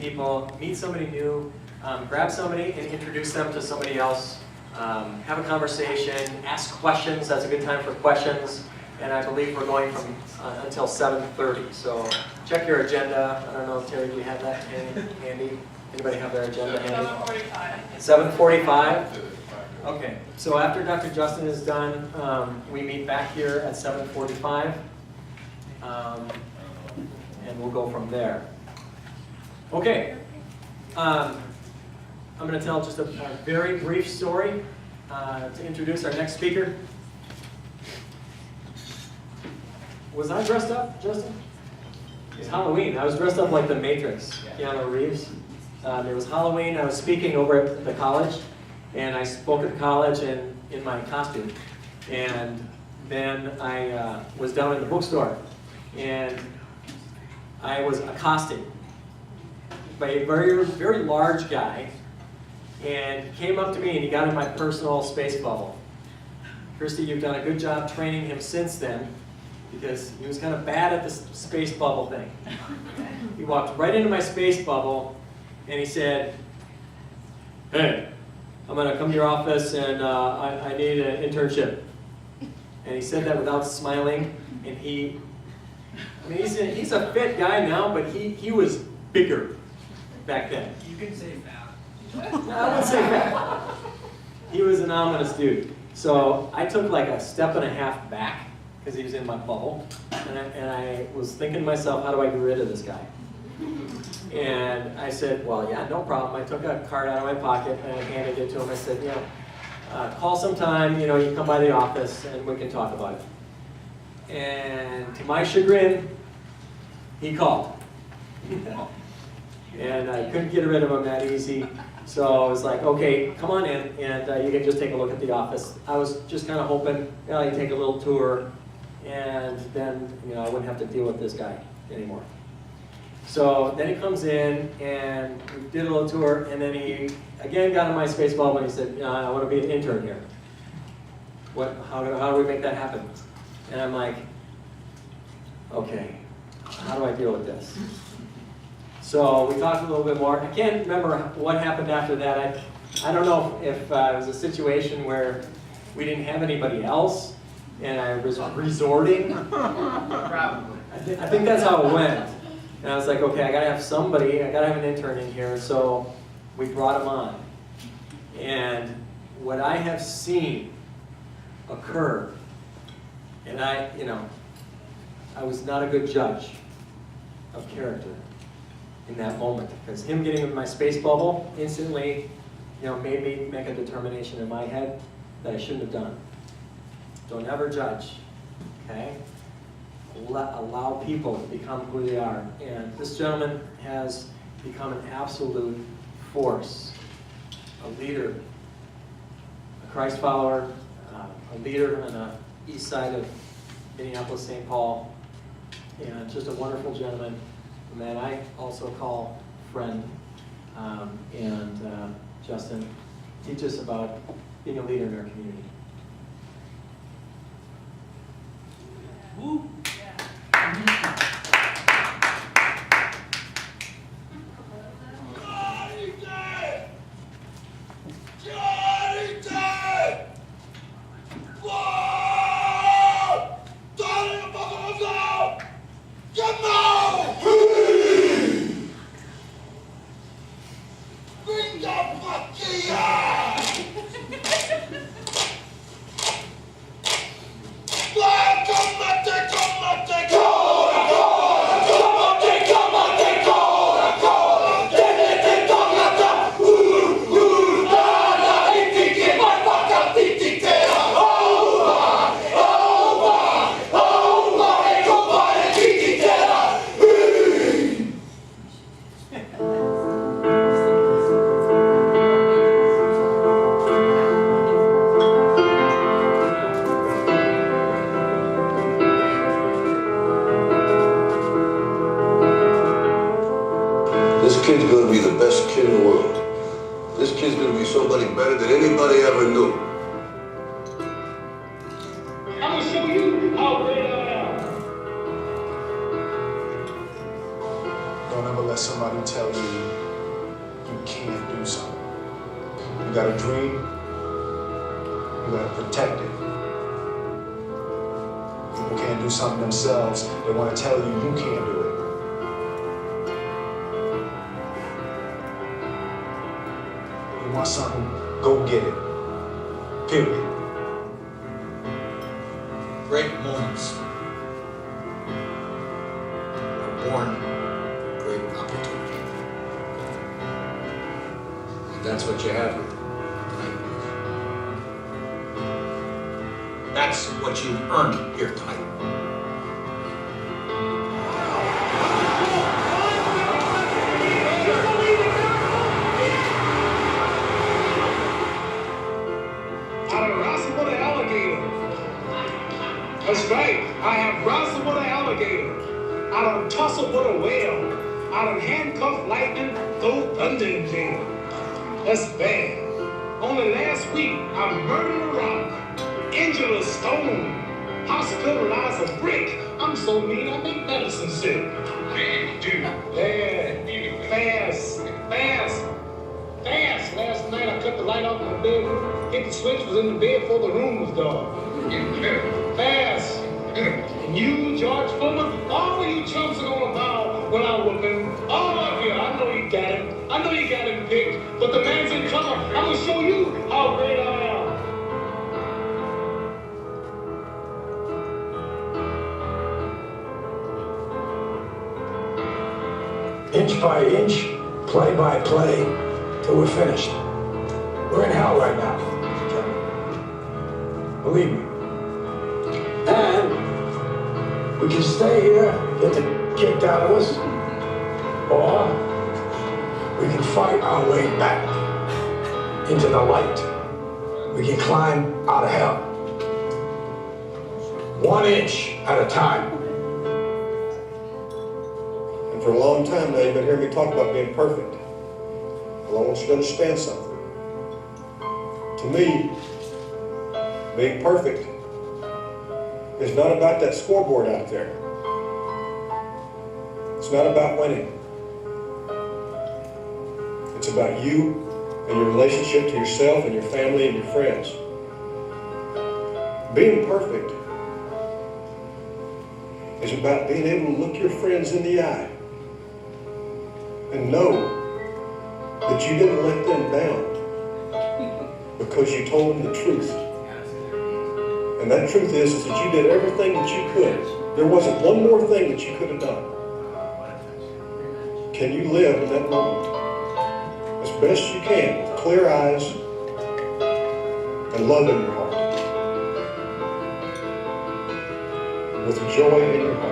people, meet somebody new, grab somebody and introduce them to somebody else. Have a conversation, ask questions. That's a good time for questions. And I believe we're going from until 7:30. So check your agenda. I don't know, Terry, do you have that handy? Anybody have their agenda handy? 7:45. 7:45? Okay. So after Dr. Justin is done, we meet back here at 7:45. And we'll go from there. Okay. I'm going to tell just a very brief story to introduce our next speaker. Was I dressed up, Justin? It's Halloween. I was dressed up like the Matrix, Keanu Reeves. It was Halloween. I was speaking over at the college, and I spoke at the college in my costume. And then I was down in the bookstore, and I was accosted by a very, very large guy, and he came up to me and he got in my personal space bubble. Christy, you've done a good job training him since then, because he was kind of bad at the space bubble thing. He walked right into my space bubble and he said, "Hey, I'm going to come to your office and I need an internship." And he said that without smiling, and he's a fit guy now, but he was bigger back then. You can say fat. No, I wouldn't say fat. He was an ominous dude. So I took like a step and a half back, because he was in my bubble, and I was thinking to myself, how do I get rid of this guy? And I said, well, yeah, no problem. I took a card out of my pocket and I handed it to him. I said, call sometime, you come by the office and we can talk about it. And to my chagrin, he called. And I couldn't get rid of him that easy. So I was like, okay, come on in, and you can just take a look at the office. I was just kind of hoping, you take a little tour, and then I wouldn't have to deal with this guy anymore. So then he comes in, and we did a little tour, and then he again got in my space bubble, and he said, I want to be an intern here. How do we make that happen? And I'm like, okay, how do I deal with this? So we talked a little bit more. I can't remember what happened after that. I don't know if it was a situation where we didn't have anybody else and I was resorting. Probably. I think that's how it went. And I was like, okay, I gotta have somebody, I gotta have an intern in here. So we brought him on. And what I have seen occur, and I was not a good judge of character in that moment, because him getting in my space bubble instantly, made me make a determination in my head that I shouldn't have done. Don't ever judge, okay? Allow people to become who they are. And this gentleman has become an absolute force, a leader, a Christ follower, a leader on the east side of Minneapolis, St. Paul, and just a wonderful gentleman that I also call friend. Justin, teach us about being a leader in our community. Woo. This kid's gonna be the best kid in the world. This kid's gonna be somebody better than anybody ever knew. I'm gonna show you how great I am. Don't ever let somebody tell tell you you can't do something. You got a dream, you gotta protect it. People can't do something themselves, they want to tell you you can't do it. You want something, go get it. Period. Great moments are born great opportunity. And that's what you have here tonight. That's what you earned here tonight. I done wrestled with an alligator. That's right. I have wrestled with an alligator. I done tussled with a whale. I done handcuffed lightning, throw thunder in jail. That's bad. Only last week, I murdered a rock, injured a stone, hospitalized a brick. I'm so mean, I make medicine sick. Man, dude. Bad. Fast. Fast. Fast. Last night I cut the light off my bedroom, hit the switch, was in the bed before the room was dark. Fast. And you, George Foreman, all of you chumps are gonna bow when I whoop him. All of you, I know you got him. I know you got him picked, but the man's in trouble. I'm gonna show you how great I am. Inch by inch, play by play, till we're finished. We're in hell right now, gentlemen. Believe me. And we can stay here, get the kicked out of us, or we can fight our way back into the light. We can climb out of hell. 1 inch at a time. For a long time now, you've been hearing me talk about being perfect. Well, I want you to understand something. To me, being perfect is not about that scoreboard out there. It's not about winning. It's about you and your relationship to yourself and your family and your friends. Being perfect is about being able to look your friends in the eye and know that you didn't let them down because you told them the truth. And that truth is that you did everything that you could. There wasn't one more thing that you could have done. Can you live in that moment as best you can with clear eyes and love in your heart, with joy in your heart?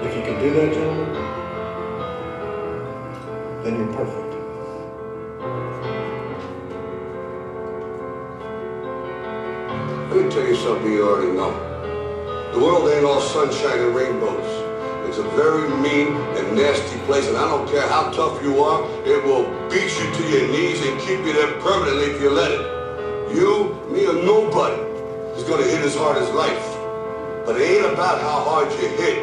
If you can do that, gentlemen, then you're perfect. Let me tell you something you already know. The world ain't all sunshine and rainbows. It's a very mean and nasty place, and I don't care how tough you are, it will beat you to your knees and keep you there permanently if you let it. You, me, or nobody is gonna hit as hard as life. But it ain't about how hard you hit.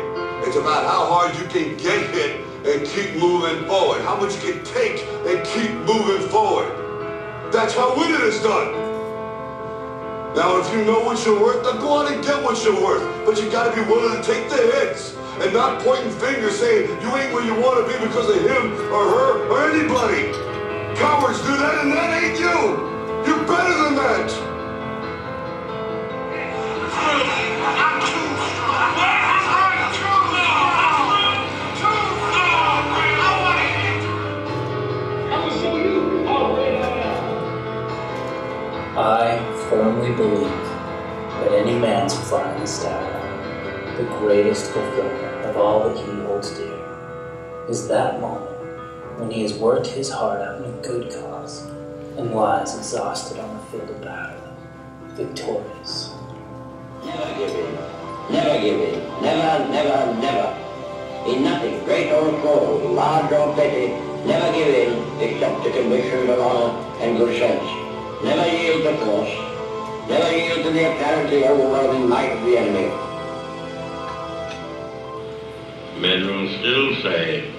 It's about how hard you can get hit and keep moving forward. How much you can take and keep moving forward. That's how winning is done. Now, if you know what you're worth, then go on and get what you're worth. But you gotta be willing to take the hits and not pointing fingers saying you ain't where you wanna be because of him or her or anybody. Cowards do that, and that ain't you. You're better than that. I firmly believe that any man's finest hour, the greatest fulfillment of all that he holds dear, is that moment when he has worked his heart out in a good cause and lies exhausted on the field of battle, victorious. Never give in. Never give in. Never, never, never. In nothing, great or small, large or petty, never give in except to convictions of honor and good sense. Never yield to force. Never yield to the apparently overwhelming might of the enemy. men will still say,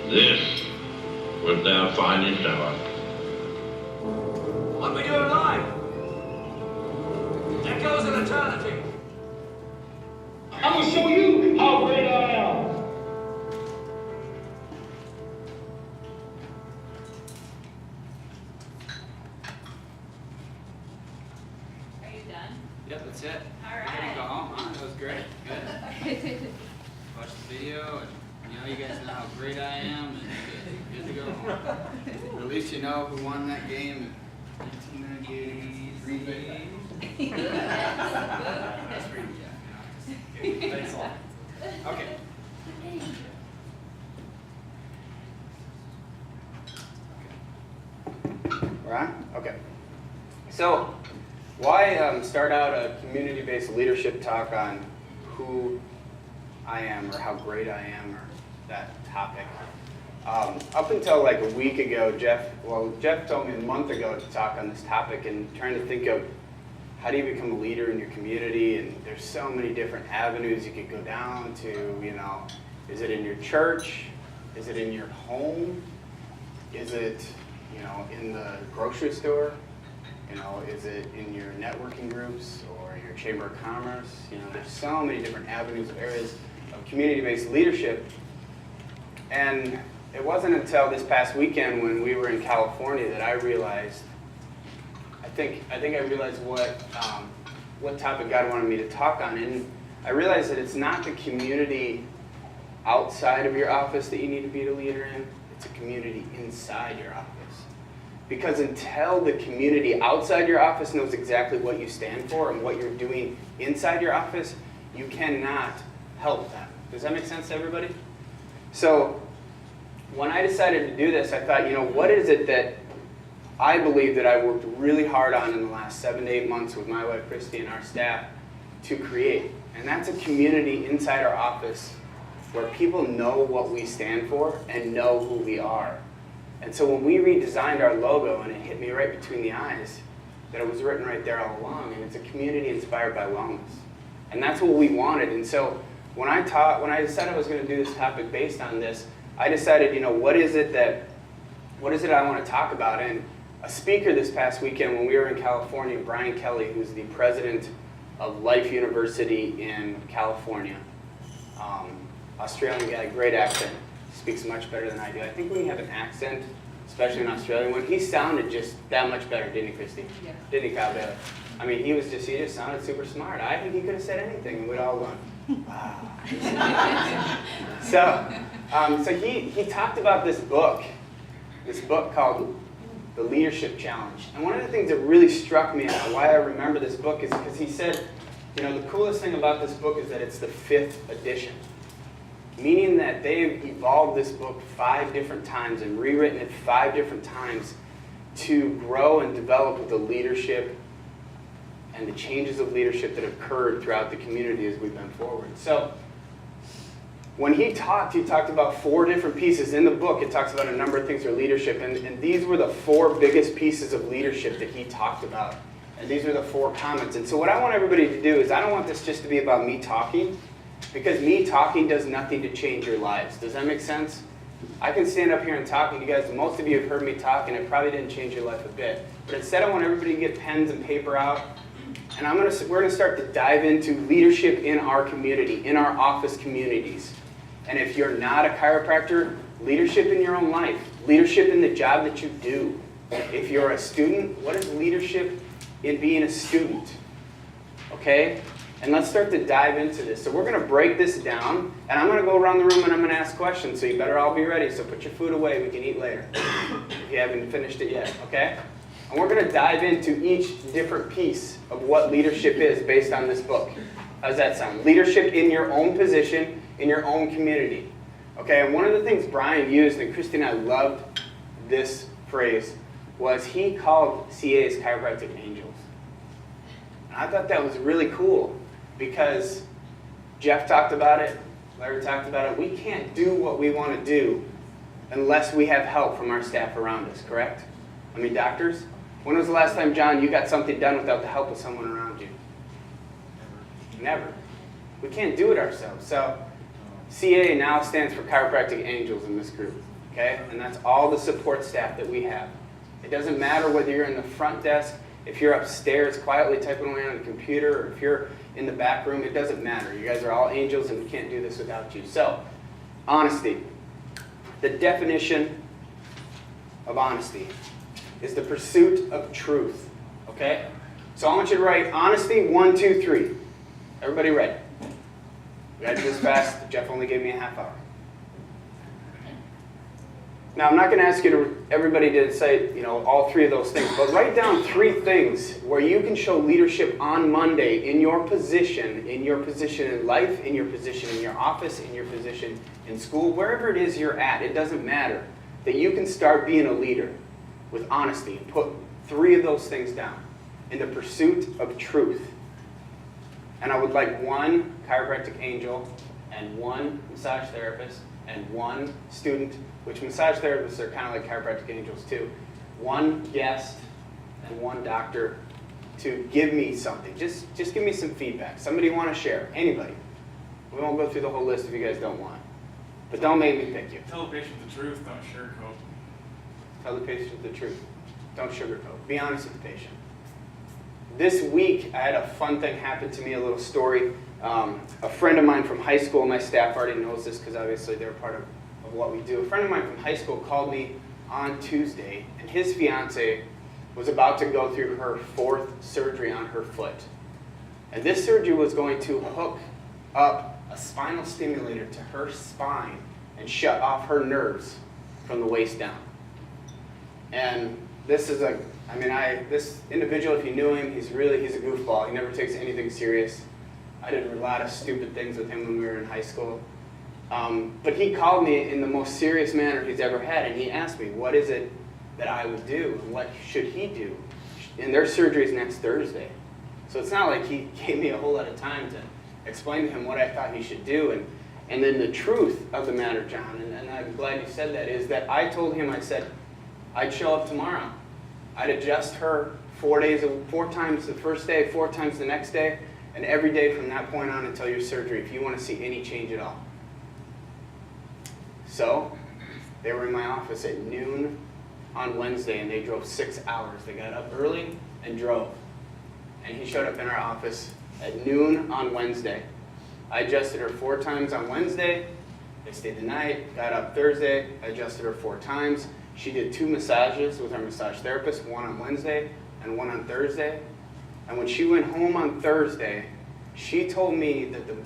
this was their finest hour. What we do in life echoes in eternity. I'm gonna show you how great I am. Are you done? Yep, that's it. All We're gonna right. go home, huh? That was great. Good. Watch the video, and you guys know how great I am, and good to go home. Or at least you know who won that game in 1993. That's pretty good. Thanks a lot. Okay. We're on? Okay. So, why start out a community-based leadership talk on who I am or how great I am or that topic? Up until like a week ago, Jeff told me a month ago to talk on this topic and trying to think of how do you become a leader in your community, and there's so many different avenues you could go down to, is it in your church? Is it in your home? Is it, in the grocery store? Is it in your networking groups or your chamber of commerce? There's so many different avenues of areas of community-based leadership. And it wasn't until this past weekend when we were in California that I realized, I think I realized what topic God wanted me to talk on. And I realized that it's not the community outside of your office that you need to be a leader in, it's a community inside your office. Because until the community outside your office knows exactly what you stand for and what you're doing inside your office, you cannot help them. Does that make sense to everybody? So when I decided to do this, I thought, what is it that I believe that I worked really hard on in the last 7 to 8 months with my wife Christy and our staff to create? And that's a community inside our office where people know what we stand for and know who we are. And so when we redesigned our logo, and it hit me right between the eyes, that it was written right there all along, and it's a community inspired by wellness. And that's what we wanted. And so when I decided I was going to do this topic based on this, I decided, what is it I want to talk about? And a speaker this past weekend when we were in California, Brian Kelly, who's the president of Life University in California, Australian guy, great accent, speaks much better than I do. I think when you have an accent, especially an Australian one, he sounded just that much better, didn't he, Christy? Yeah. Didn't he, Kyle Bailey? I mean, he just sounded super smart. I think he could have said anything and we'd all gone, wow. So he talked about this book called The Leadership Challenge. And one of the things that really struck me and why I remember this book is because he said, the coolest thing about this book is that it's the 5th edition. Meaning that they've evolved this book 5 different times and rewritten it 5 different times to grow and develop the leadership and the changes of leadership that have occurred throughout the community as we've been forward. So when he talked about 4 different pieces. In the book, it talks about a number of things for leadership, and these were the 4 biggest pieces of leadership that he talked about. And these are the 4 comments. And so what I want everybody to do is I don't want this just to be about me talking, because me talking does nothing to change your lives. Does that make sense? I can stand up here and talk, and you guys, most of you have heard me talk, and it probably didn't change your life a bit. But instead, I want everybody to get pens and paper out, and we're going to start to dive into leadership in our community, in our office communities. And if you're not a chiropractor, leadership in your own life, leadership in the job that you do. If you're a student, what is leadership in being a student? Okay? And let's start to dive into this. So we're going to break this down, and I'm going to go around the room and I'm going to ask questions, so you better all be ready. So put your food away, we can eat later, if you haven't finished it yet, okay? And we're going to dive into each different piece of what leadership is based on this book. How does that sound? Leadership in your own position, in your own community. Okay, and one of the things Brian used, and Christy and I loved this phrase, was he called CAs chiropractic angels. And I thought that was really cool, because Jeff talked about it, Larry talked about it. We can't do what we want to do unless we have help from our staff around us, correct? I mean, doctors? When was the last time, John, you got something done without the help of someone around you? Never. We can't do it ourselves. So CA now stands for Chiropractic Angels in this group, okay? And that's all the support staff that we have. It doesn't matter whether you're in the front desk, if you're upstairs quietly typing away on the computer, or if you're in the back room, it doesn't matter. You guys are all angels and we can't do this without you. So, honesty. The definition of honesty is the pursuit of truth, okay? So I want you to write honesty, 1, 2, 3. Everybody ready? We got to do this fast. Jeff only gave me a half hour. Now, I'm not going to ask everybody to say, all 3 of those things, but write down 3 things where you can show leadership on Monday in your position in life, in your position in your office, in your position in school, wherever it is you're at. It doesn't matter. That you can start being a leader with honesty and put 3 of those things down in the pursuit of truth. And I would like 1 chiropractic angel and 1 massage therapist and 1 student, which massage therapists are kind of like chiropractic angels too. 1 guest and 1 doctor to give me something. Just give me some feedback. Somebody want to share? Anybody. We won't go through the whole list if you guys don't want. But don't make me pick you. Tell the patient the truth, don't sugarcoat. Tell the patient the truth. Don't sugarcoat. Be honest with the patient. This week, I had a fun thing happen to me, a little story. A friend of mine from high school, my staff already knows this because obviously they're part of what we do. A friend of mine from high school called me on Tuesday, and his fiance was about to go through her 4th surgery on her foot. And this surgery was going to hook up a spinal stimulator to her spine and shut off her nerves from the waist down. And this is this individual, if you knew him, he's a goofball. He never takes anything serious. I did a lot of stupid things with him when we were in high school. But he called me in the most serious manner he's ever had, and he asked me, what is it that I would do, and what should he do? And their surgery is next Thursday. So it's not like he gave me a whole lot of time to explain to him what I thought he should do. And then the truth of the matter, John, and I'm glad you said that, is that I told him, I said, I'd show up tomorrow. I'd adjust her 4 times the first day, 4 times the next day, and every day from that point on until your surgery, if you want to see any change at all. So, they were in my office at noon on Wednesday, and they drove 6 hours. They got up early and drove. And he showed up in our office at noon on Wednesday. I adjusted her 4 times on Wednesday. They stayed the night, got up Thursday, I adjusted her 4 times. She did 2 massages with our massage therapist, 1 on Wednesday and 1 on Thursday. And when she went home on Thursday, she told me that the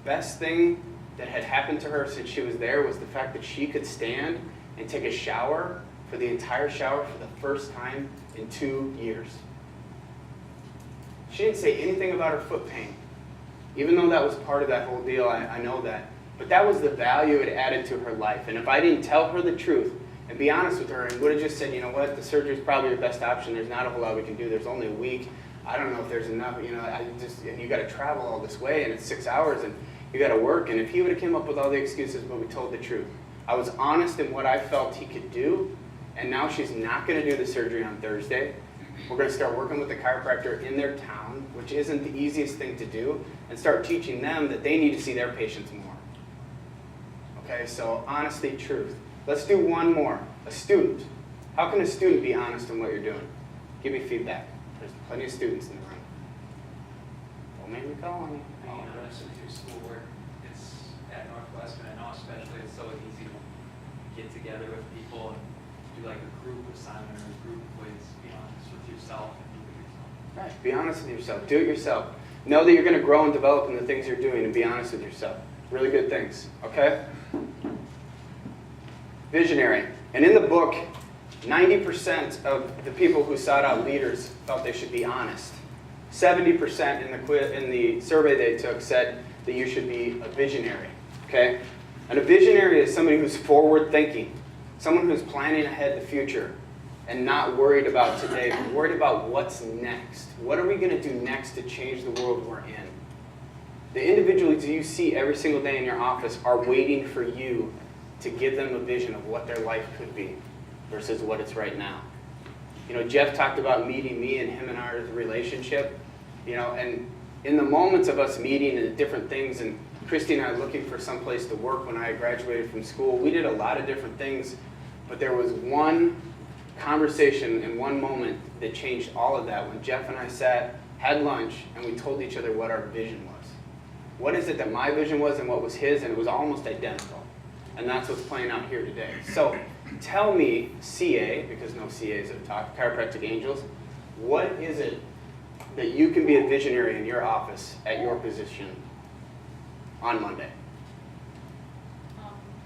best thing that had happened to her since she was there was the fact that she could stand and take a shower for the entire shower for the first time in 2 years. She didn't say anything about her foot pain, even though that was part of that whole deal. I know that. But that was the value it added to her life. And if I didn't tell her the truth and be honest with her and would have just said, you know what, the surgery is probably your best option. There's not a whole lot we can do. There's only a week. I don't know if there's enough, and you got to travel all this way, and it's 6 hours, and you got to work. And if he would have came up with all the excuses, but we told the truth. I was honest in what I felt he could do, and now she's not going to do the surgery on Thursday. We're going to start working with the chiropractor in their town, which isn't the easiest thing to do, and start teaching them that they need to see their patients more. Okay, so honesty, truth. Let's do one more. A student. How can a student be honest in what you're doing? Give me feedback. There's plenty of students in the room. Don't make me call on you. Being honest with your schoolwork, it's at Northwestern, I know especially, it's so easy to get together with people and do like a group assignment or a group quiz. Be honest with yourself and do it yourself. Right. Be honest with yourself. Do it yourself. Know that you're going to grow and develop in the things you're doing, and be honest with yourself. Really good things. Okay? Visionary. And in the book, 90% of the people who sought out leaders felt they should be honest. 70% in the survey they took said that you should be a visionary. Okay? And a visionary is somebody who's forward thinking, someone who's planning ahead the future and not worried about today, but worried about what's next. What are we going to do next to change the world we're in? The individuals you see every single day in your office are waiting for you to give them a vision of what their life could be versus what it's right now. You know, Jeff talked about meeting me and him and our relationship, you know, and in the moments of us meeting and different things and Christy and I looking for some place to work when I graduated from school. We did a lot of different things, but there was one conversation and one moment that changed all of that when Jeff and I sat, had lunch, and we told each other what our vision was. What is it that my vision was and what was his, and it was almost identical. And that's what's playing out here today. So tell me, CA, because no CAs have talked, Chiropractic Angels, what is it that you can be a visionary in your office at your position on Monday?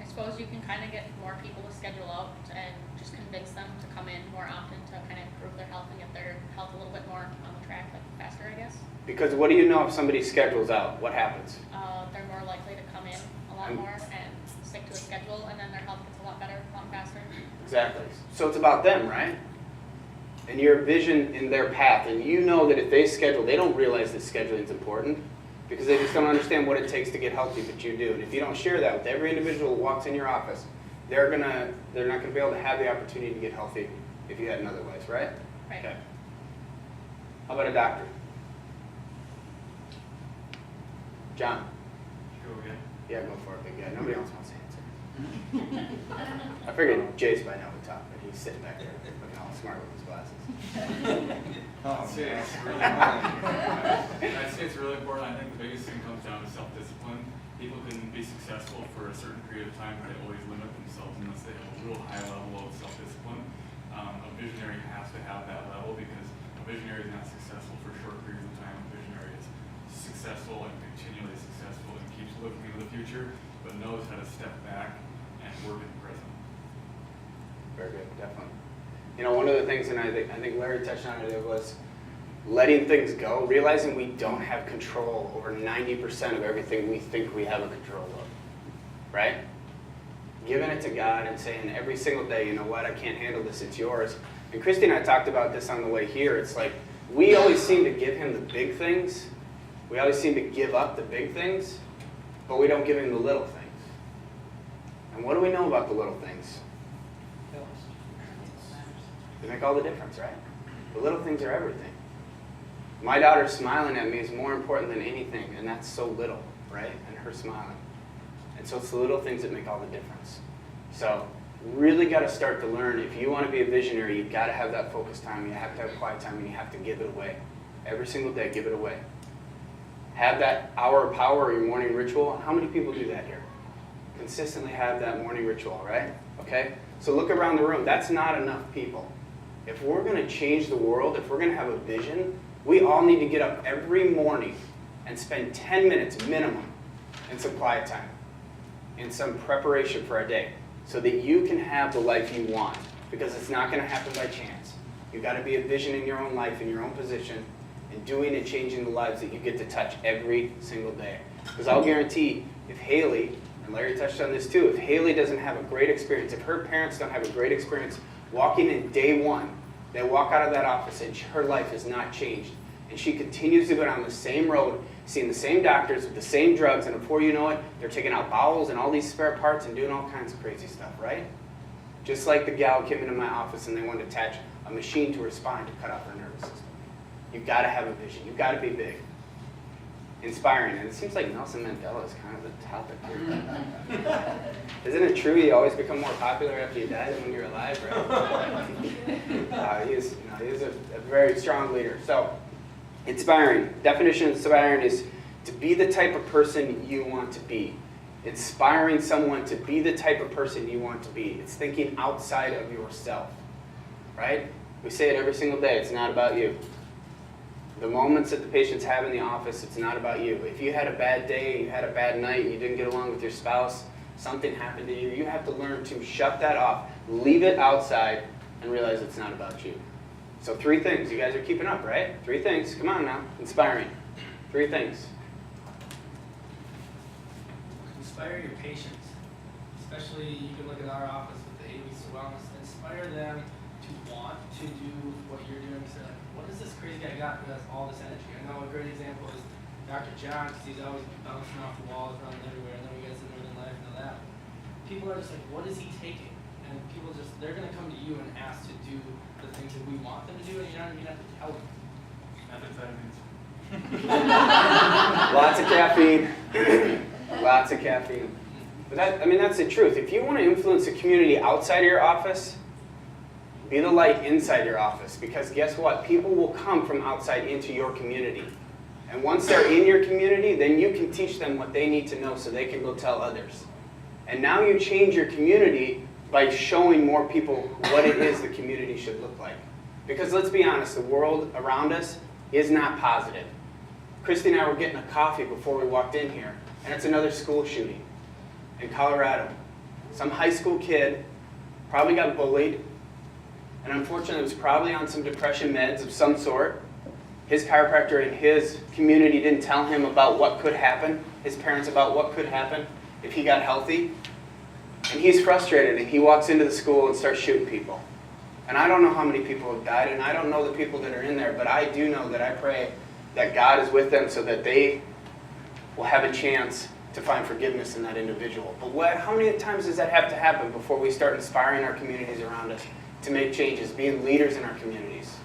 I suppose you can kind of get more people to schedule out and just convince them to come in more often to kind of improve their health and get their health a little bit more on the track, like faster, I guess. Because what do you know if somebody schedules out? What happens? They're more likely to come in a lot more and stick to a schedule, and then their health gets a lot better, a lot faster. Exactly. So it's about them, right? And your vision in their path. And you know that if they schedule, they don't realize that scheduling is important because they just don't understand what it takes to get healthy, but you do. And if you don't share that with every individual who walks in your office, they're not gonna be able to have the opportunity to get healthy if you had in other ways, right? Right. Okay. How about a doctor? John? Go again. Yeah, go for it, big guy. Nobody else wants to answer. I figured Jace by now would talk, but he's sitting back there looking all smart with his glasses. I'd say it's really important. I think the biggest thing comes down to self-discipline. People can be successful for a certain period of time, but they always limit themselves unless they have a real high level of self-discipline. A visionary has to have that level because a visionary is not successful for short periods of time. A visionary is successful and continually successful and keeps looking into the future, but knows how to step back and work in the present. Very good, definitely. You know, one of the things, and I think Larry touched on it, was letting things go, realizing we don't have control over 90% of everything we think we have a control of, right? Giving it to God and saying every single day, you know what, I can't handle this, it's yours. And Christy and I talked about this on the way here. It's like we always seem to give him the big things. We always seem to give up the big things, but we don't give him the little things. And what do we know about the little things? They make all the difference, right? The little things are everything. My daughter smiling at me is more important than anything, and that's so little, right? And her smiling. And so it's the little things that make all the difference. So really got to start to learn. If you want to be a visionary, you've got to have that focus time. You have to have quiet time, and you have to give it away. Every single day, give it away. Have that hour of power or your morning ritual. How many people do that here? Consistently have that morning ritual, right? Okay? So look around the room. That's not enough people. If we're going to change the world, if we're going to have a vision, we all need to get up every morning and spend 10 minutes minimum in some quiet time, in some preparation for our day, so that you can have the life you want, because it's not going to happen by chance. You've got to be a vision in your own life, in your own position, and doing and changing the lives that you get to touch every single day. Because I'll guarantee, if Haley, and Larry touched on this too, if Haley doesn't have a great experience, if her parents don't have a great experience walking in day one, they walk out of that office and her life has not changed. And she continues to go down the same road, seeing the same doctors with the same drugs, and before you know it, they're taking out bowels and all these spare parts and doing all kinds of crazy stuff, right? Just like the gal came into my office and they wanted to attach a machine to her spine to cut off her nervous system. You've got to have a vision. You've got to be big. Inspiring. And it seems like Nelson Mandela is kind of the topic here. Isn't it true you always become more popular after you die than when you're alive, right? He is a very strong leader. So, inspiring. Definition of inspiring is to be the type of person you want to be. Inspiring someone to be the type of person you want to be. It's thinking outside of yourself, right? We say it every single day. It's not about you. The moments that the patients have in the office, it's not about you. If you had a bad day, you had a bad night, you didn't get along with your spouse, something happened to you, you have to learn to shut that off, leave it outside, and realize it's not about you. So 3 things. You guys are keeping up, right? 3 things. Come on now. Inspiring. 3 things. Inspire your patients. Especially, you can look at our office with the ABC Wellness. Inspire them to want to do what you're doing. So like, what is this crazy guy got who has all this energy? I know a great example is Dr. John, because he's always bouncing off the walls, running everywhere, and then we get to Northern Life and all that. People are just like, what is he taking? And people just, they're going to come to you and ask to do the things that we want them to do, and you're not even going to have to tell them. Methamphetamines. Lots of caffeine. Lots of caffeine. But that's the truth. If you want to influence the community outside of your office, be the light inside your office. Because guess what? People will come from outside into your community. And once they're in your community, then you can teach them what they need to know so they can go tell others. And now you change your community by showing more people what it is the community should look like. Because let's be honest, the world around us is not positive. Christy and I were getting a coffee before we walked in here, and it's another school shooting in Colorado. Some high school kid probably got bullied, and unfortunately was probably on some depression meds of some sort. His chiropractor in his community didn't tell him about what could happen, his parents about what could happen if he got healthy. And he's frustrated, and he walks into the school and starts shooting people. And I don't know how many people have died, and I don't know the people that are in there, but I do know that I pray that God is with them so that they will have a chance to find forgiveness in that individual. But how many times does that have to happen before we start inspiring our communities around us to make changes, being leaders in our communities?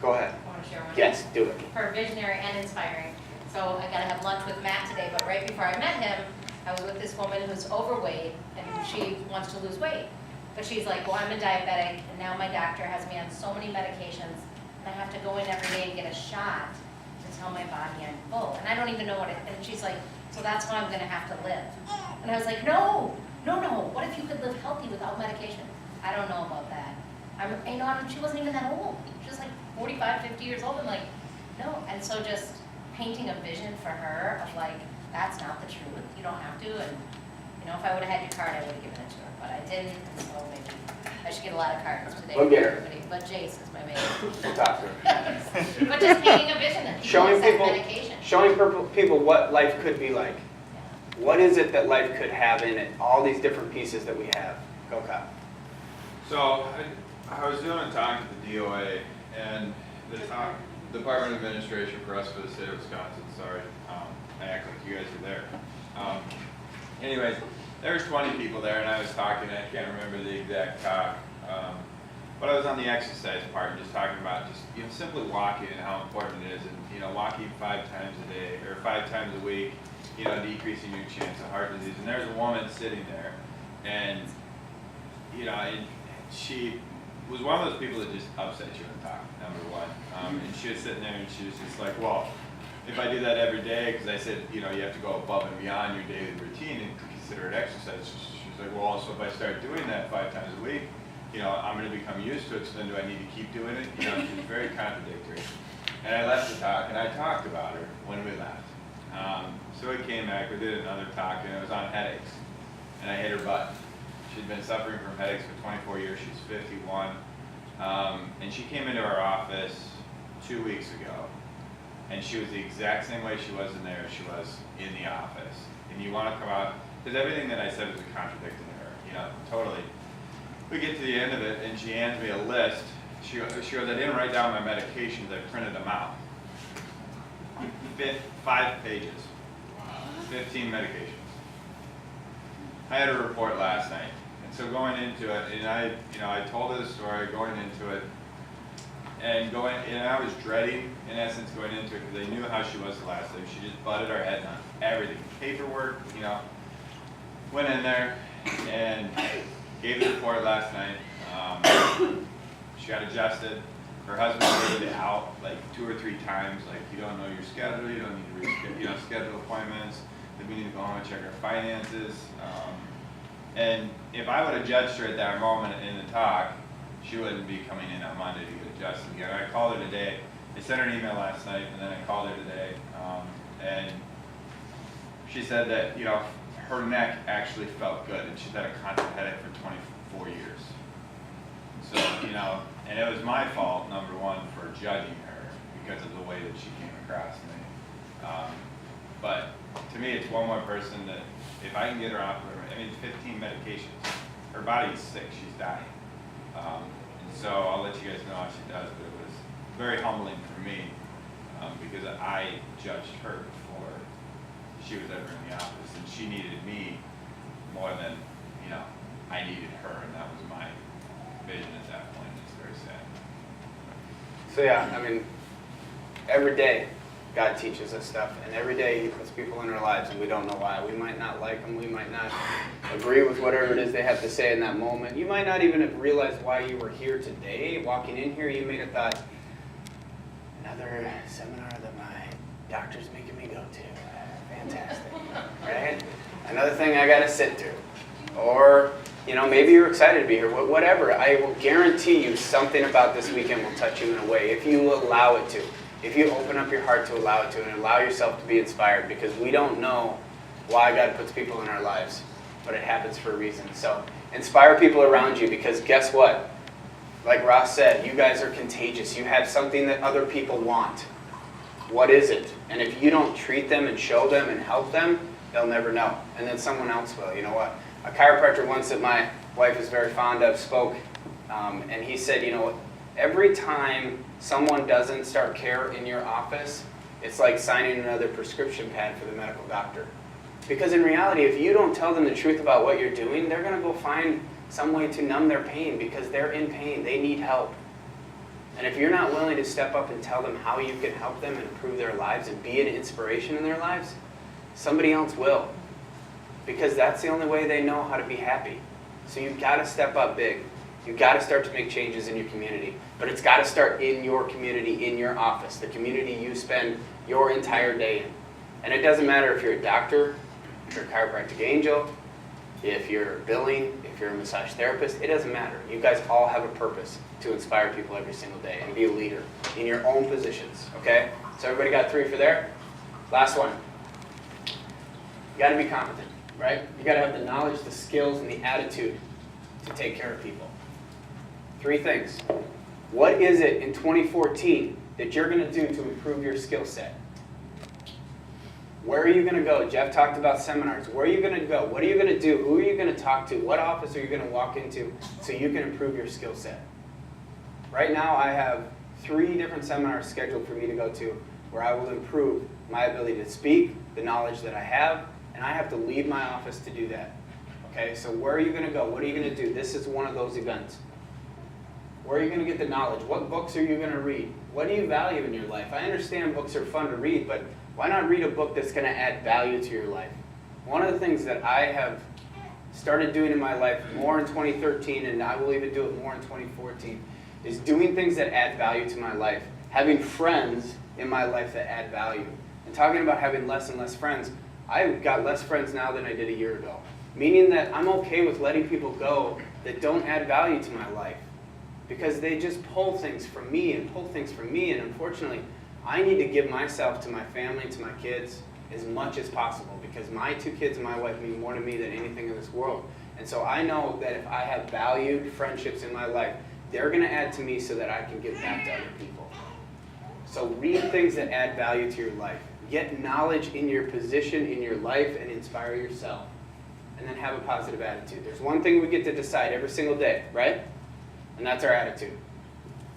Go ahead. I want to share one. Yes, do it. For visionary and inspiring. So I got to have lunch with Matt today, but right before I met him, I was with this woman who's overweight, and she wants to lose weight. But she's like, well, I'm a diabetic, and now my doctor has me on so many medications, and I have to go in every day and get a shot to tell my body I'm full. And I don't even know what it, and she's like, so that's how I'm going to have to live. And I was like, no. What if you could live healthy without medication? I don't know about that. She wasn't even that old. She was like 45, 50 years old. I'm like, no. And so just painting a vision for her of like, that's not the truth. You don't have to. And if I would have had your card, I would have given it to her. But I didn't, and so maybe I should get a lot of cards today. We'll get her. Everybody. But Jace is my main. We'll talk to her. But just painting a vision that Showing medication. people what life could be like. What is it that life could have in it? All these different pieces that we have. Go, Kyle. So I was doing a talk at the DOA, and the Department of Administration for us for the state of Wisconsin. Sorry, I act like you guys were there. Anyways, there was 20 people there, and I was talking. I can't remember the exact talk, but I was on the exercise part and just talking about just simply walking and how important it is, and walking 5 times a day or 5 times a week, decreasing your chance of heart disease. And there's a woman sitting there, and she was one of those people that just upset you in talk, number one. And she was sitting there, and she was just like, well, if I do that every day, because I said, you have to go above and beyond your daily routine and consider it exercise. She's like, well, so if I start doing that 5 times a week, I'm going to become used to it, so then do I need to keep doing it? She was very contradictory. And I left the talk, and I talked about her when we left. So we came back, we did another talk, and it was on headaches. And I hit her butt. She'd been suffering from headaches for 24 years. She's 51. And she came into our office 2 weeks ago. And she was the exact same way she was in there as she was in the office. And you want to come out, because everything that I said was contradicting her, totally. We get to the end of it, and she hands me a list. She goes, I didn't write down my medications, I printed them out. 5 pages, 15 medications. I had a report last night, and so going into it, and I told her the story going into it, and I was dreading, in essence, going into it because I knew how she was the last time. She just butted our heads on everything, paperwork, went in there and gave the report last night. She got adjusted. Her husband waited out like 2 or 3 times, like, you don't know your schedule, you don't need to schedule appointments, then we need to go home and check our finances. And if I would have judged her at that moment in the talk, she wouldn't be coming in on Monday to get adjusted again. I called her today. I sent her an email last night, and then I called her today. And she said that, her neck actually felt good, and she's had a constant headache for 24 years. So, and it was my fault, number one, for judging her because of the way that she came across to me. But to me, it's one more person that, if I can get her off, 15 medications. Her body's sick, she's dying. And so I'll let you guys know how she does, but it was very humbling for me because I judged her before she was ever in the office, and she needed me more than, I needed her, and that was my vision at that point. It's very sad. So yeah, every day, God teaches us stuff, and every day He puts people in our lives, and we don't know why. We might not like them. We might not agree with whatever it is they have to say in that moment. You might not even have realized why you were here today. Walking in here, you may have thought, another seminar that my doctor's making me go to. Fantastic, right? Another thing I got to sit through. Or, maybe you're excited to be here. Whatever. I will guarantee you something about this weekend will touch you in a way if you allow it to. If you open up your heart to allow it to and allow yourself to be inspired, because we don't know why God puts people in our lives, but it happens for a reason. So inspire people around you, because guess what? Like Ross said, you guys are contagious. You have something that other people want. What is it? And if you don't treat them and show them and help them, they'll never know. And then someone else will. You know what? A chiropractor once that my wife is very fond of spoke, and he said, every time someone doesn't start care in your office, it's like signing another prescription pad for the medical doctor. Because in reality, if you don't tell them the truth about what you're doing, they're going to go find some way to numb their pain, because they're in pain. They need help. And if you're not willing to step up and tell them how you can help them and improve their lives and be an inspiration in their lives, somebody else will. Because that's the only way they know how to be happy. So you've got to step up big. You've got to start to make changes in your community. But it's got to start in your community, in your office, the community you spend your entire day in. And it doesn't matter if you're a doctor, if you're a chiropractic angel, if you're billing, if you're a massage therapist, it doesn't matter. You guys all have a purpose to inspire people every single day and be a leader in your own positions, okay? So everybody got 3 for there? Last one. You got to be competent, right? You got to have the knowledge, the skills, and the attitude to take care of people. 3 things. What is it in 2014 that you're going to do to improve your skill set? Where are you going to go? Jeff talked about seminars. Where are you going to go? What are you going to do? Who are you going to talk to? What office are you going to walk into so you can improve your skill set? Right now, I have 3 different seminars scheduled for me to go to where I will improve my ability to speak, the knowledge that I have, and I have to leave my office to do that. Okay, so where are you going to go? What are you going to do? This is one of those events. Where are you going to get the knowledge? What books are you going to read? What do you value in your life? I understand books are fun to read, but why not read a book that's going to add value to your life? One of the things that I have started doing in my life more in 2013, and I will even do it more in 2014, is doing things that add value to my life. Having friends in my life that add value. And talking about having less and less friends, I've got less friends now than I did a year ago. Meaning that I'm okay with letting people go that don't add value to my life. Because they just pull things from me, and unfortunately, I need to give myself to my family, to my kids, as much as possible, because my 2 kids and my wife mean more to me than anything in this world. And so I know that if I have valued friendships in my life, they're going to add to me so that I can give back to other people. So read things that add value to your life. Get knowledge in your position, in your life, and inspire yourself. And then have a positive attitude. There's one thing we get to decide every single day, right? And that's our attitude.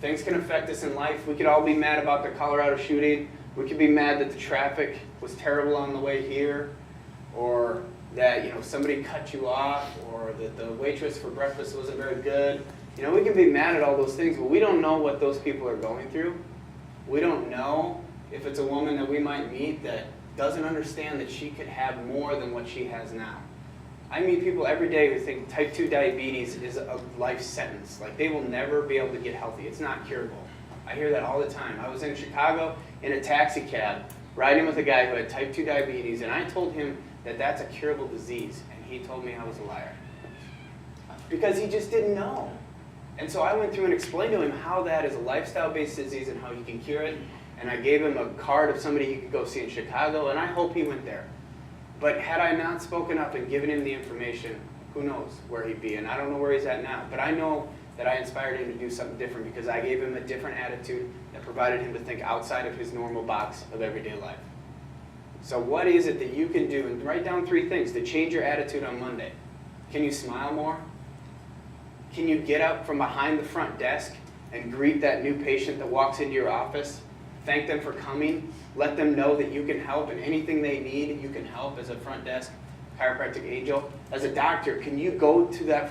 Things can affect us in life. We could all be mad about the Colorado shooting. We could be mad that the traffic was terrible on the way here, or that somebody cut you off, or that the waitress for breakfast wasn't very good. We can be mad at all those things, but we don't know what those people are going through. We don't know if it's a woman that we might meet that doesn't understand that she could have more than what she has now. I meet people every day who think type 2 diabetes is a life sentence. Like they will never be able to get healthy. It's not curable. I hear that all the time. I was in Chicago in a taxi cab riding with a guy who had type 2 diabetes, and I told him that that's a curable disease, and he told me I was a liar. Because he just didn't know. And so I went through and explained to him how that is a lifestyle-based disease and how he can cure it, and I gave him a card of somebody he could go see in Chicago, and I hope he went there. But had I not spoken up and given him the information, who knows where he'd be, and I don't know where he's at now. But I know that I inspired him to do something different because I gave him a different attitude that provided him to think outside of his normal box of everyday life. So what is it that you can do? And write down 3 things to change your attitude on Monday. Can you smile more? Can you get up from behind the front desk and greet that new patient that walks into your office? Thank them for coming. Let them know that you can help, and anything they need, you can help as a front desk chiropractic angel. As a doctor, can you go to that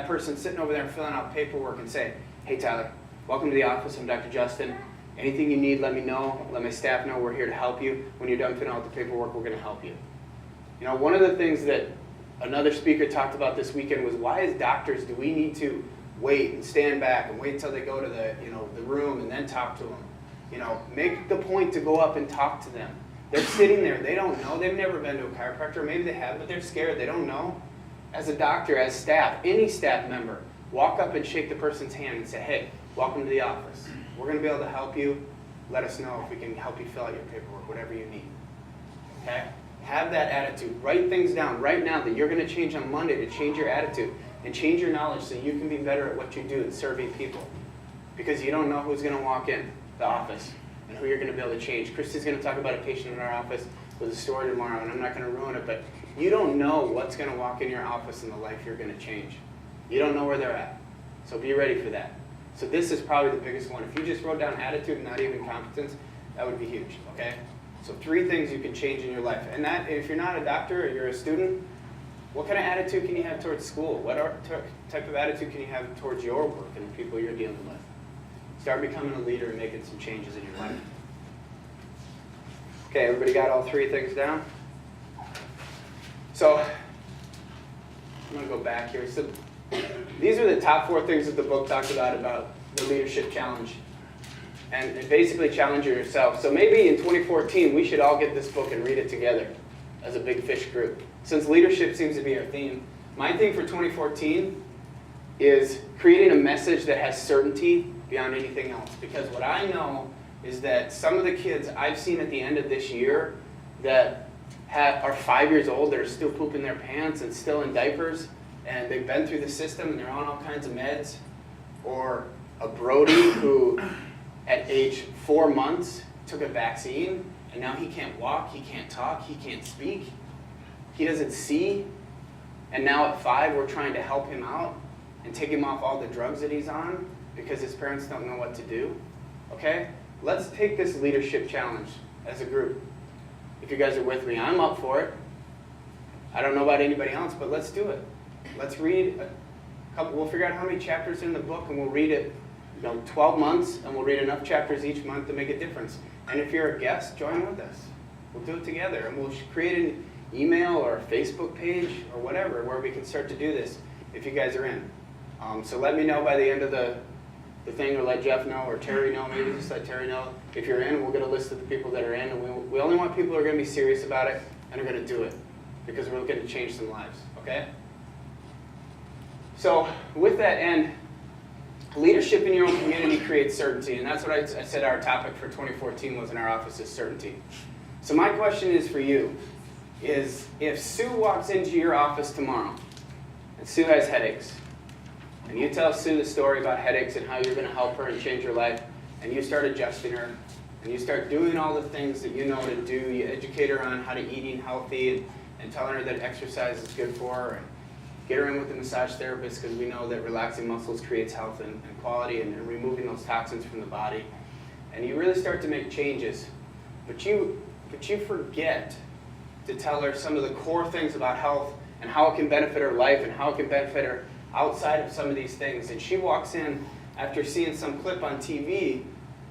person sitting over there and filling out paperwork and say, "Hey Tyler, welcome to the office. I'm Dr. Justin, Anything you need, let me know. Let my staff know. We're here to help you. When you're done filling out the paperwork, we're going to help you. You know, one of the things that another speaker talked about this weekend was, why as doctors do we need to wait and stand back and wait until they go to the room and then talk to them? You know, make the point to go up and talk to them. They're sitting there. They don't know. They've never been to a chiropractor. Maybe they have, but they're scared. They don't know. As a doctor, as staff, any staff member, walk up and shake the person's hand and say, hey, welcome to the office. We're going to be able to help you. Let us know if we can help you fill out your paperwork, whatever you need. Okay? Have that attitude. Write things down right now that you're going to change on Monday to change your attitude and change your knowledge so you can be better at what you do and serving people. Because you don't know who's going to walk in the office and who you're going to be able to change. Christy's going to talk about a patient in our office with a story tomorrow, and I'm not going to ruin it, but you don't know what's going to walk in your office and the life you're going to change. You don't know where they're at. So be ready for that. So this is probably the biggest one. If you just wrote down attitude and not even competence, that would be huge, okay? So 3 things you can change in your life. And that, if you're not a doctor or you're a student, what kind of attitude can you have towards school? What type of attitude can you have towards your work and the people you're dealing with? Start becoming a leader and making some changes in your life. Okay, everybody got all 3 things down? So, I'm going to go back here. So, these are the top 4 things that the book talks about the leadership challenge. And basically challenging yourself. So maybe in 2014, we should all get this book and read it together as a big fish group. Since leadership seems to be our theme, my theme for 2014 is creating a message that has certainty beyond anything else. Because what I know is that some of the kids I've seen at the end of this year that are 5 years old, that are still pooping their pants and still in diapers, and they've been through the system and they're on all kinds of meds, or a Brody who at age 4 months took a vaccine and now he can't walk, he can't talk, he can't speak, he doesn't see, and now at 5 we're trying to help him out and take him off all the drugs that he's on because his parents don't know what to do. Okay? Let's take this leadership challenge as a group. If you guys are with me, I'm up for it. I don't know about anybody else, but let's do it. Let's read a couple, we'll figure out how many chapters in the book and we'll read it, 12 months, and we'll read enough chapters each month to make a difference. And if you're a guest, join with us. We'll do it together, and we'll create an email or a Facebook page or whatever where we can start to do this if you guys are in. So let me know by the end of the thing, or let Jeff know, or Terry know, maybe just let Terry know. If you're in, we'll get a list of the people that are in, and we only want people who are going to be serious about it and are going to do it, because we're looking to change some lives, okay? So with that end, leadership in your own community creates certainty, and that's what I said our topic for 2014 was in our office is certainty. So my question is for you, is if Sue walks into your office tomorrow, and Sue has headaches, and you tell Sue the story about headaches and how you're going to help her and change her life, and you start adjusting her, and you start doing all the things that you know to do, you educate her on how to eating healthy, and telling her that exercise is good for her, and get her in with a massage therapist because we know that relaxing muscles creates health and quality and removing those toxins from the body. And you really start to make changes, but you forget to tell her some of the core things about health and how it can benefit her life and how it can benefit her outside of some of these things. And she walks in after seeing some clip on TV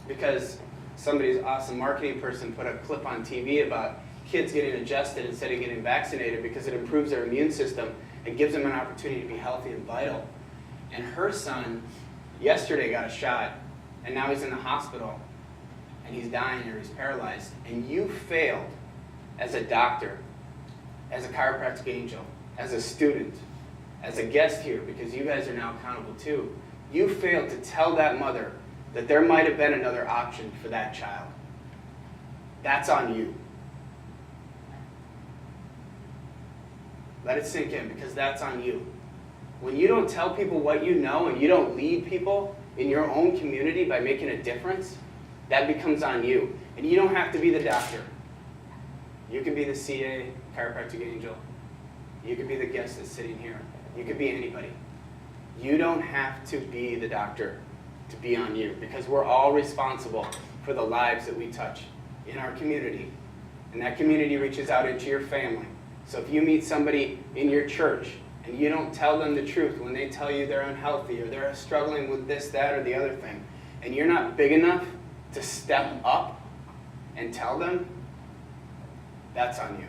because somebody's awesome marketing person put a clip on TV about kids getting adjusted instead of getting vaccinated because it improves their immune system and gives them an opportunity to be healthy and vital. And her son yesterday got a shot, and now he's in the hospital, and he's dying or he's paralyzed. And you failed as a doctor, as a chiropractic angel, as a student, as a guest here, because you guys are now accountable too. You failed to tell that mother that there might have been another option for that child. That's on you. Let it sink in, because that's on you. When you don't tell people what you know and you don't lead people in your own community by making a difference, that becomes on you. And you don't have to be the doctor. You can be the CA, chiropractic angel. You could be the guest that's sitting here. You could be anybody. You don't have to be the doctor to be on you, because we're all responsible for the lives that we touch in our community. And that community reaches out into your family. So if you meet somebody in your church and you don't tell them the truth when they tell you they're unhealthy or they're struggling with this, that, or the other thing, and you're not big enough to step up and tell them, that's on you.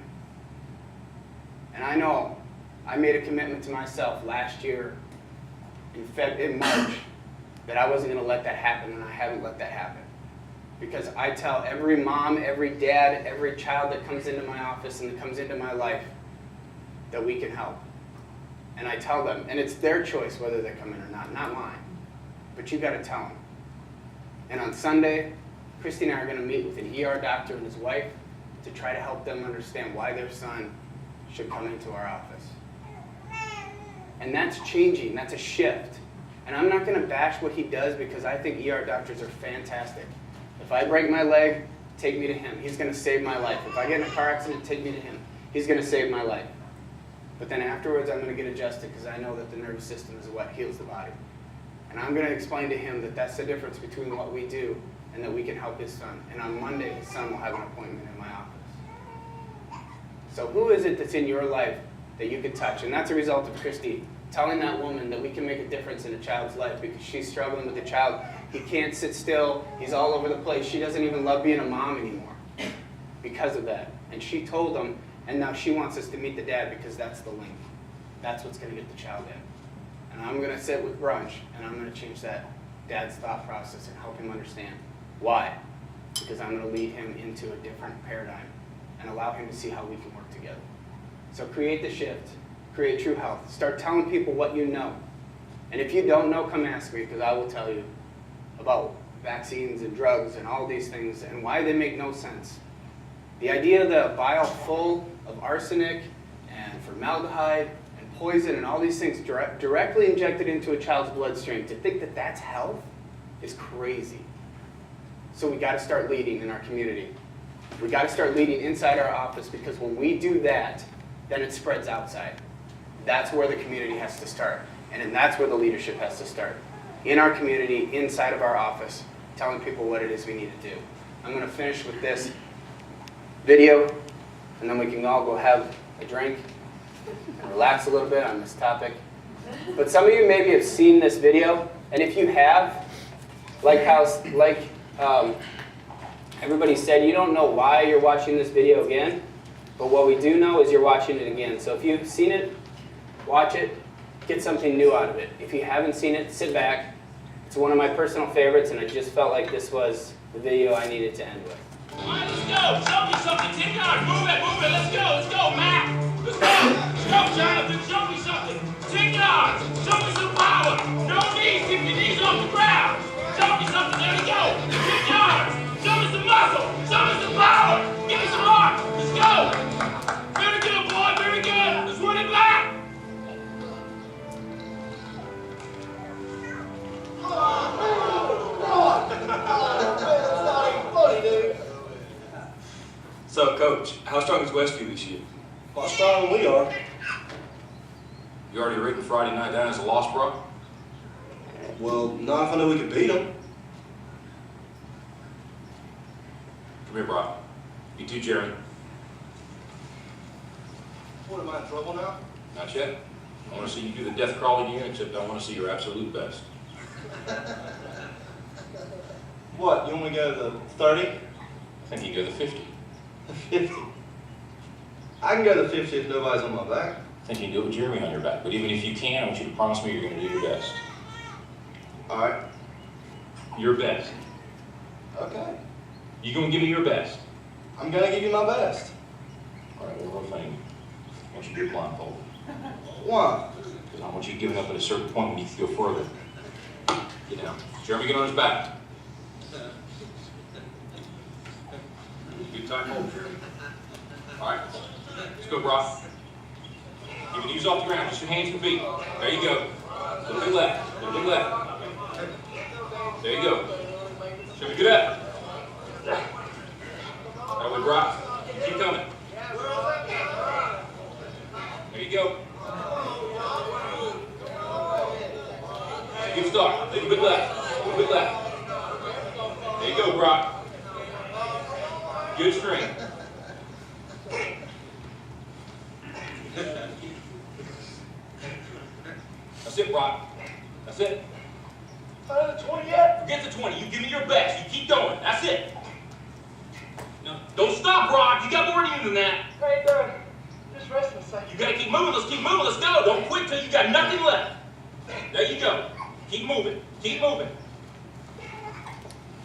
And I know I made a commitment to myself last year in March that I wasn't going to let that happen, and I haven't let that happen. Because I tell every mom, every dad, every child that comes into my office and that comes into my life that we can help. And I tell them, and it's their choice whether they come in or not mine. But you got to tell them. And on Sunday, Christy and I are going to meet with an ER doctor and his wife to try to help them understand why their son should come into our office. And that's changing, that's a shift. And I'm not going to bash what he does because I think ER doctors are fantastic. If I break my leg, take me to him. He's going to save my life. If I get in a car accident, take me to him. He's going to save my life. But then afterwards, I'm going to get adjusted because I know that the nervous system is what heals the body. And I'm going to explain to him that that's the difference between what we do and that we can help his son. And on Monday, his son will have an appointment in my office. So who is it that's in your life that you can touch? And that's a result of Christy telling that woman that we can make a difference in a child's life because she's struggling with a child. He can't sit still. He's all over the place. She doesn't even love being a mom anymore because of that. And she told him, and now she wants us to meet the dad because that's the link. That's what's going to get the child in. And I'm going to sit with brunch, and I'm going to change that dad's thought process and help him understand. Why? Because I'm going to lead him into a different paradigm and allow him to see how we can work together. So create the shift. Create true health. Start telling people what you know. And if you don't know, come ask me because I will tell you about vaccines and drugs and all these things and why they make no sense. The idea that a vial full of arsenic and formaldehyde and poison and all these things directly injected into a child's bloodstream, to think that that's health is crazy. So we got to start leading in our community. We got to start leading inside our office because when we do that, then it spreads outside. That's where the community has to start. And then that's where the leadership has to start. In our community, inside of our office, telling people what it is we need to do. I'm going to finish with this video, and then we can all go have a drink and relax a little bit on this topic. But some of you maybe have seen this video, and if you have, everybody said, you don't know why you're watching this video again, but what we do know is you're watching it again. So if you've seen it, watch it, get something new out of it. If you haven't seen it, sit back. It's one of my personal favorites, and I just felt like this was the video I needed to end with. All right, let's go. Show me something. Take off. Move it. Let's go, Matt. Let's go, Jonathan. Show me something. Take off. Show me some power. No knees. Keep your knees off the ground. Show me something. There we go. Take off. Show me some muscle. Show me some power. Give me some heart. Let's go. Very good, boy. Very good. Let's run it back. So, Coach, how strong is Westview this year? A lot stronger than we are. You already written Friday night down as a loss, bro? Well, not if I know we can beat them. Come here, Brock. You too, Jeremy. What, am I in trouble now? Not yet. I want to see you do the death crawl again, except I want to see your absolute best. What, you want me to go to the 30? I think you go to the 50. 50. I can go to the 50 if nobody's on my back. I think you can do it with Jeremy on your back. But even if you can, I want you to promise me you're going to do your best. All right. Your best. Okay. You going to give me your best? I'm going to give you my best. All right, one more thing. I want you to do blindfolded. Why? Because I want you giving up at a certain point when you can go further. Get down. Jeremy, get on his back. Good time hold, Jeremy. All right. Let's go, Brock. Keep your knees off the ground. Just your hands and feet. There you go. A little bit left. A little bit left. There you go. Jeremy, get up. That way, Brock. Keep coming. There you go. Good start. A little bit left. A little bit left. There you go, Brock. Good strength. That's it, Brock. That's it. Not the 20 yet? Forget the 20. You give me your best. You keep going. That's it. No, don't stop, Brock. You got more in you than that. I ain't done. Just rest a second. You gotta keep moving. Let's keep moving. Let's go. Don't quit till you got nothing left. There you go. Keep moving. Keep moving.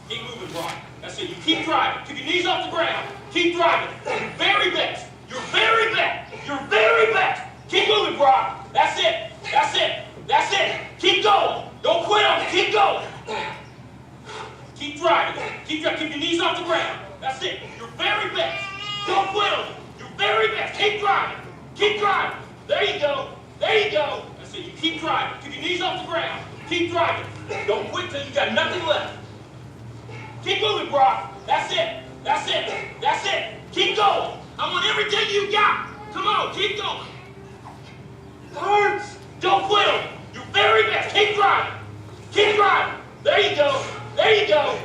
Keep moving, Brock. That's it. You keep driving. Keep your knees off the ground. Keep driving. Your very best. Your very best. Your very best. Keep moving, Brock. That's it. That's it. That's it. Keep going. Don't quit on it. Keep going. Keep driving. Keep driving. Keep your knees off the ground. That's it. Your very best. Don't quit on it. Your very best. Keep driving. Keep driving. There you go. There you go. That's it. You keep driving. Keep your knees off the ground. Keep driving. Don't quit till you got nothing left. Keep moving, Brock. That's it. That's it. That's it. Keep going. I want everything you got. Come on. Keep going. It hurts. Don't quit on it. Your very best. Keep driving. Keep driving. There you go. There you go.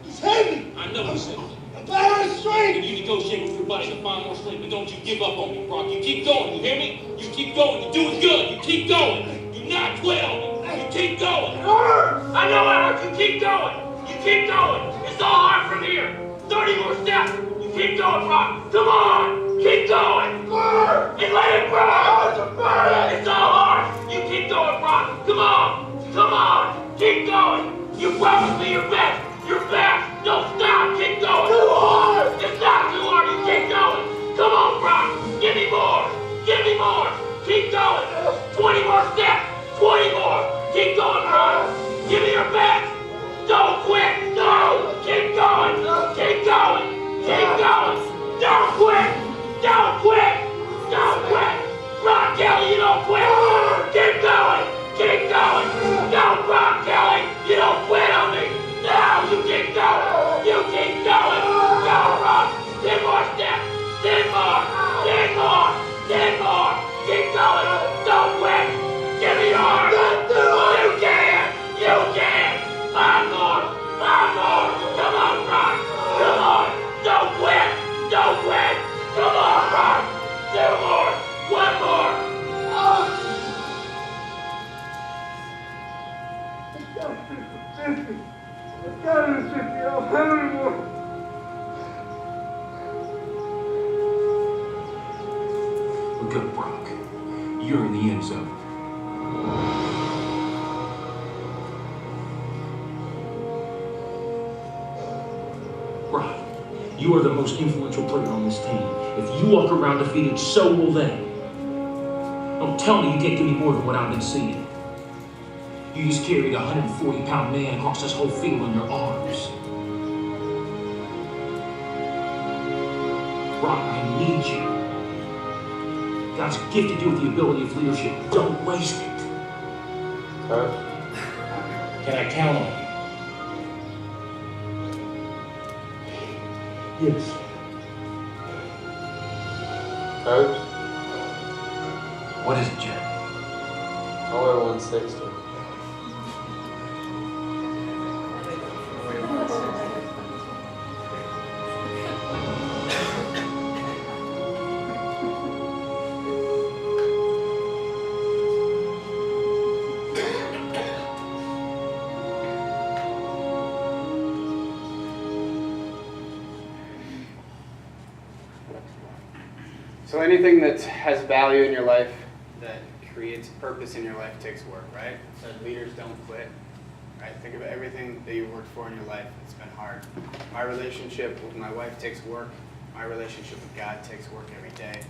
He's heavy. I know he's heavy. I'm bad on strength. You negotiate with your buddy to find more strength, but don't you give up on me, Brock. You keep going. You hear me? You keep going. You're doing good. You keep going. Do not quit on me. You keep going. It hurts. I know it hurts. You keep going. You keep going. It's all hard from here. 30 more steps. You keep going, Brock. Come on. Keep going. Burn. And let it burn. It's burn. It's all hard. You keep going, Brock. Come on. Come on. Keep going. You promised me your best. Your best. Don't stop. Keep going. Too hard. It's not too hard. You keep going. Come on, Brock. Give me more. Give me more. Keep going. 20 more steps. 20 more. Keep going, Brock. Give me your best. Don't quit. No. Keep going. Keep going. Keep going. Don't quit. Don't quit. Don't quit. Brock Kelly, you don't quit. Keep going. Keep going. No, Brock Kelly, you don't quit on me. No, you keep going. You keep going. Go, Brock. 10 more steps. 10 more. 10 more. 10 more. Keep going. Don't quit. Give me yours. You can. You can. 5 more. 5 more. Come on, Brock. Come on. Don't quit. Don't quit. Come on, Brock. 2 more. 1 more. I've got it, Mississippi. I don't have it anymore. Look up, Brock. You're in the end zone. Brock, you are the most influential player on this team. If you walk around defeated, so will they. Don't tell me you can't give me more than what I've been seeing. You just carried a 140-pound man across this whole field in your arms. Brock, I need you. God's gifted you with the ability of leadership. Don't waste it. Coach? Can I count on you? Yes. Coach? What is it, Jack? I wear 160. So anything that has value in your life, that creates purpose in your life, takes work, right? So leaders don't quit, right? Think of everything that you worked for in your life. It's been hard. My relationship with my wife takes work. My relationship with God takes work every day.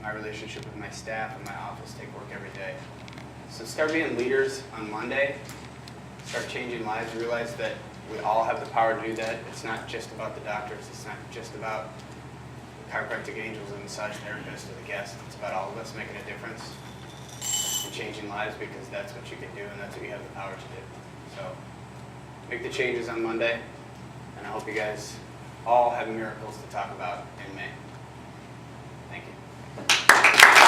My relationship with my staff and my office take work every day. So start being leaders on Monday. Start changing lives. Realize that we all have the power to do that. It's not just about the doctors. It's not just about chiropractic angels and massage therapists or the guests. It's about all of us making a difference and changing lives, because that's what you can do and that's what you have the power to do. So make the changes on Monday, and I hope you guys all have miracles to talk about in May. Thank you.